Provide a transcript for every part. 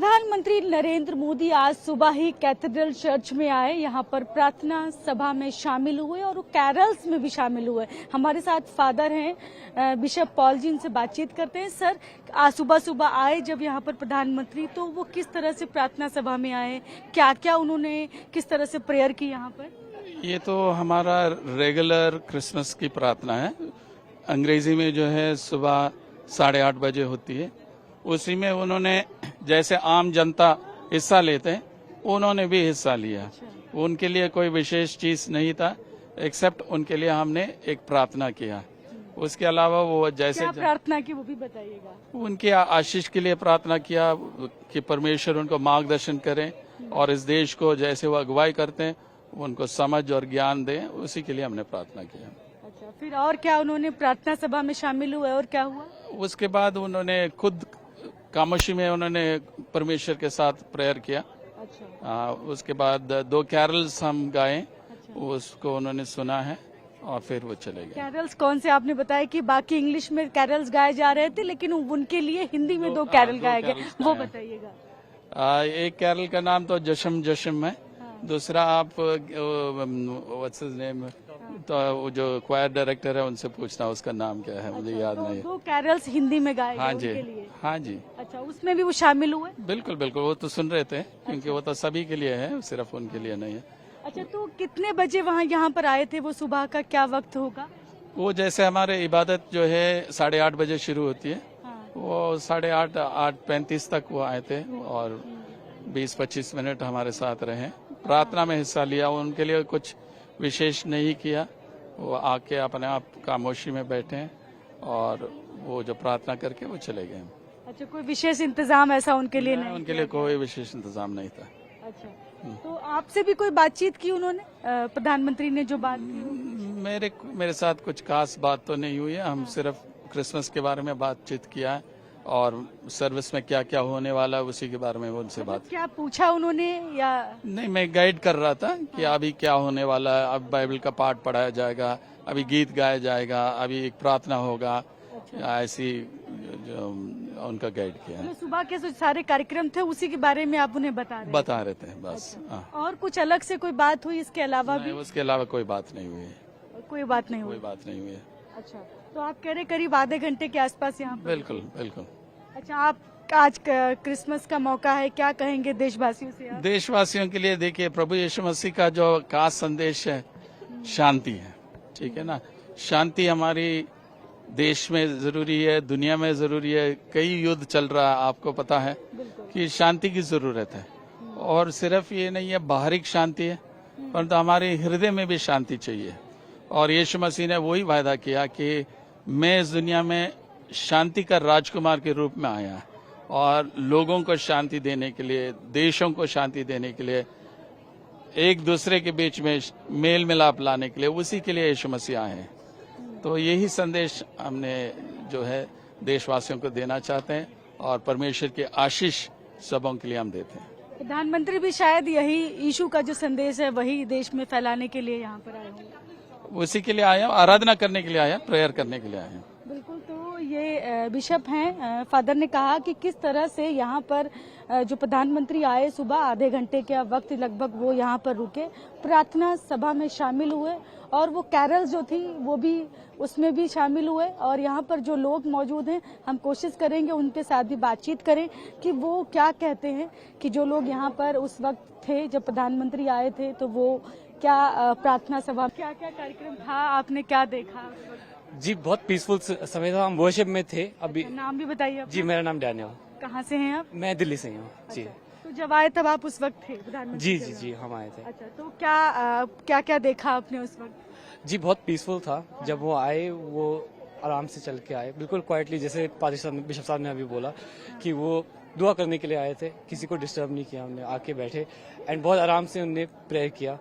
प्रधानमंत्री नरेंद्र मोदी आज सुबह ही कैथेड्रल चर्च में आए, यहाँ पर प्रार्थना सभा में शामिल हुए और कैरल्स में भी शामिल हुए। हमारे साथ फादर हैं बिशप पॉल जी, इनसे बातचीत करते हैं। सर, आज सुबह सुबह आए जब यहाँ पर प्रधानमंत्री, तो वो किस तरह से प्रार्थना सभा में आए, क्या क्या उन्होंने किस तरह से प्रेयर की यहाँ पर? ये तो हमारा रेगुलर क्रिसमस की प्रार्थना है। अंग्रेजी में जो है सुबह 8:30 बजे होती है। उसी में उन्होंने जैसे आम जनता हिस्सा लेते हैं, उन्होंने भी हिस्सा लिया। उनके लिए कोई विशेष चीज नहीं था, एक्सेप्ट उनके लिए हमने एक प्रार्थना किया। उसके अलावा वो जैसे क्या प्रार्थना की वो भी बताइएगा। उनके आशीष के लिए प्रार्थना किया कि परमेश्वर उनको मार्गदर्शन करें और इस देश को जैसे वो अगुवाई करते हैं उनको समझ और ज्ञान दें, उसी के लिए हमने प्रार्थना किया। अच्छा, फिर और क्या उन्होंने प्रार्थना सभा में शामिल हुए और क्या हुआ? उसके बाद उन्होंने खुद खामोशी में उन्होंने परमेश्वर के साथ प्रेयर किया। अच्छा। उसके बाद 2 कैरल्स हम गाए, उसको उन्होंने सुना है और फिर वो चले गए। कैरल्स कौन से? आपने बताया कि बाकी इंग्लिश में कैरल्स गाए जा रहे थे, लेकिन उनके लिए हिंदी में 2 कैरल गाए गए, वो बताइएगा। एक कैरल का नाम तो जशम जशम है, दूसरा आप व्हाट्स हिज नेम, तो वो जो क्वायर डायरेक्टर है उनसे पूछना उसका नाम क्या है, मुझे याद नहीं है। 2 कैरल्स हिंदी में गाए हाँ गए जी, उनके लिए। हाँ जी। अच्छा, उसमें भी वो शामिल हुए? बिल्कुल बिल्कुल, वो तो सुन रहे थे क्योंकि वो तो सभी के लिए है, सिर्फ उनके लिए नहीं है। अच्छा, तो कितने बजे वहाँ यहाँ पर आए थे? वो सुबह का क्या वक्त होगा? वो जैसे हमारे इबादत जो है 8:30 बजे शुरू होती है, वो 8:30 8:35 तक वो आए थे और 20-25 मिनट हमारे साथ रहे, प्रार्थना में हिस्सा लिया। उनके लिए कुछ विशेष नहीं किया, वो आके अपने आप खामोशी में बैठे और वो जो प्रार्थना करके वो चले गए। अच्छा, कोई विशेष इंतजाम ऐसा उनके लिए नहीं? उनके लिए कोई विशेष इंतजाम नहीं था। अच्छा, तो आपसे भी कोई बातचीत की उन्होंने? प्रधानमंत्री ने जो बात की? मेरे साथ कुछ खास बात तो नहीं हुई है। हम सिर्फ क्रिसमस के बारे में बातचीत किया है और सर्विस में क्या क्या होने वाला है उसी के बारे में उनसे बात। क्या पूछा उन्होंने या नहीं? मैं गाइड कर रहा था कि अभी क्या होने वाला है, अब बाइबल का पाठ पढ़ाया जाएगा, अभी गीत गाया जाएगा, अभी एक प्रार्थना होगा। ऐसी जो उनका गाइड किया है। सुबह के जो सारे कार्यक्रम थे उसी के बारे में आप उन्हें बता रहे थे बस। अच्छा। और कुछ अलग से कोई बात हुई इसके अलावा भी? उसके अलावा कोई बात नहीं हुई है। कोई बात नहीं हुई? अच्छा, तो आप कह रहे करीब आधे घंटे के आसपास यहाँ? बिल्कुल बिल्कुल। अच्छा, आप आज क्रिसमस का मौका है, क्या कहेंगे देशवासियों से? देशवासियों के लिए देखिए, प्रभु यीशु मसीह का जो खास संदेश है शांति है, ठीक है ना। शांति हमारी देश में जरूरी है, दुनिया में जरूरी है। कई युद्ध चल रहा है, आपको पता है कि शांति की जरूरत है। और सिर्फ ये नहीं है बाहरी शांति है, परंतु हमारे हृदय में भी शांति चाहिए। और यीशु मसीह ने वही वायदा किया कि मैं इस दुनिया में शांति का राजकुमार के रूप में आया और लोगों को शांति देने के लिए, देशों को शांति देने के लिए, एक दूसरे के बीच में मेल मिलाप लाने के लिए, उसी के लिए यीशु मसीह आए हैं। तो यही संदेश हमने जो है देशवासियों को देना चाहते हैं और परमेश्वर की आशीष सबों के लिए हम देते हैं। प्रधानमंत्री भी शायद यही यीशु का जो संदेश है वही देश में फैलाने के लिए यहाँ पर आए होंगे। उसी के लिए आया, आराधना करने के लिए आया, प्रेयर करने के लिए आया। बिल्कुल। तो ये बिशप हैं, फादर ने कहा कि किस तरह से यहाँ पर जो प्रधानमंत्री आए सुबह आधे घंटे के वक्त लगभग वो यहाँ पर रुके, प्रार्थना सभा में शामिल हुए और वो कैरल जो थी वो भी उसमें भी शामिल हुए। और यहाँ पर जो लोग मौजूद हैं, हम कोशिश करेंगे उनके साथ भी बातचीत करें कि वो क्या कहते हैं, कि जो लोग यहाँ पर उस वक्त थे जब प्रधानमंत्री आए थे, तो वो क्या प्रार्थना सभा, क्या क्या कार्यक्रम था, आपने क्या देखा? जी, बहुत पीसफुल समय था, हम वर्शिप में थे अभी। अच्छा, नाम भी बताइए। जी, मेरा नाम डैनियल। कहाँ से हैं आप? मैं दिल्ली से हूँ। जी। तो जब आए तब आप उस वक्त थे प्रधानमंत्री? जी, हम आए थे। अच्छा, तो क्या क्या देखा आपने उस वक्त? जी, बहुत पीसफुल था। जब वो आए, वो आराम से चल के आए, बिल्कुल क्वाइटली, जैसे पादरी साहब, बिशप साहब ने अभी बोला कि वो दुआ करने के लिए आए थे, किसी को डिस्टर्ब नहीं किया। हमने आके बैठे एंड बहुत आराम से उनने प्रेयर किया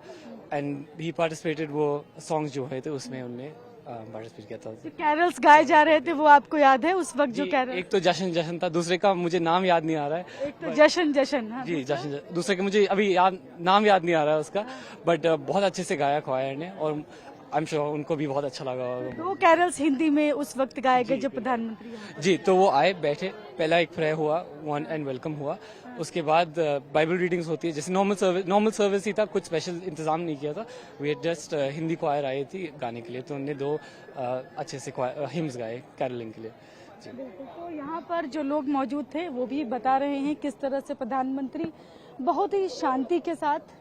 एंड ही पार्टिसिपेटेड। वो सॉन्ग्स जो हुए थे उसमें उनने पार्टिसिपेट किया था। कैरल्स गाए जा रहे थे, वो आपको याद है उस वक्त? जो कैरल, एक तो जशन था, दूसरे का मुझे नाम याद नहीं आ रहा है। एक तो जशन। हाँ, जी, जशन। दूसरे का मुझे अभी नाम याद नहीं आ रहा है उसका, बट बहुत अच्छे से गाया क्वायर ने और आई एम श्योर उनको भी बहुत अच्छा लगा होगा। 2 कैरल्स हिंदी में उस वक्त गाए गए जब प्रधानमंत्री आए। जी, तो वो आए, बैठे, पहला एक प्रेयर हुआ, वन एंड वेलकम हुआ, उसके बाद बाइबल रीडिंग्स होती है, जैसे नॉर्मल सर्विस ही था, कुछ स्पेशल इंतजाम नहीं किया था। वी जस्ट हिंदी क्वायर आई थी गाने के लिए, तो उन्होंने 2 अच्छे से हिम्स गाए कैरलिंग के लिए। जी। बिल्कुल, तो यहाँ पर जो लोग मौजूद थे वो भी बता रहे हैं किस तरह से प्रधानमंत्री बहुत ही शांति के साथ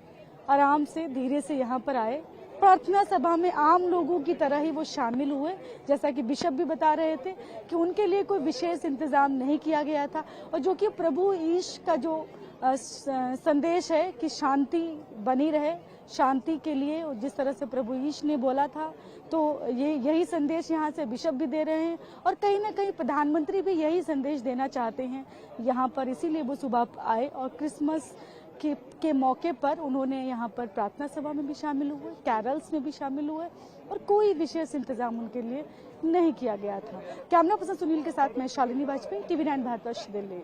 आराम से धीरे से यहाँ पर आए। प्रार्थना सभा में आम लोगों की तरह ही वो शामिल हुए, जैसा कि बिशप भी बता रहे थे कि उनके लिए कोई विशेष इंतजाम नहीं किया गया था, और जो कि प्रभु यीशु का जो संदेश है कि शांति बनी रहे, शांति के लिए जिस तरह से प्रभु यीशु ने बोला था, तो यही संदेश यहाँ से बिशप भी दे रहे हैं, और कहीं ना कहीं प्रधानमंत्री भी यही संदेश देना चाहते हैं यहाँ पर, इसीलिए वो सुबह आए और क्रिसमस के मौके पर उन्होंने यहाँ पर प्रार्थना सभा में भी शामिल हुए, कैरल्स में भी शामिल हुए, और कोई विशेष इंतजाम उनके लिए नहीं किया गया था। कैमरा पर्सन सुनील के साथ मैं शालिनी वाजपेयी, TV9 भारतवर्ष, दिल्ली।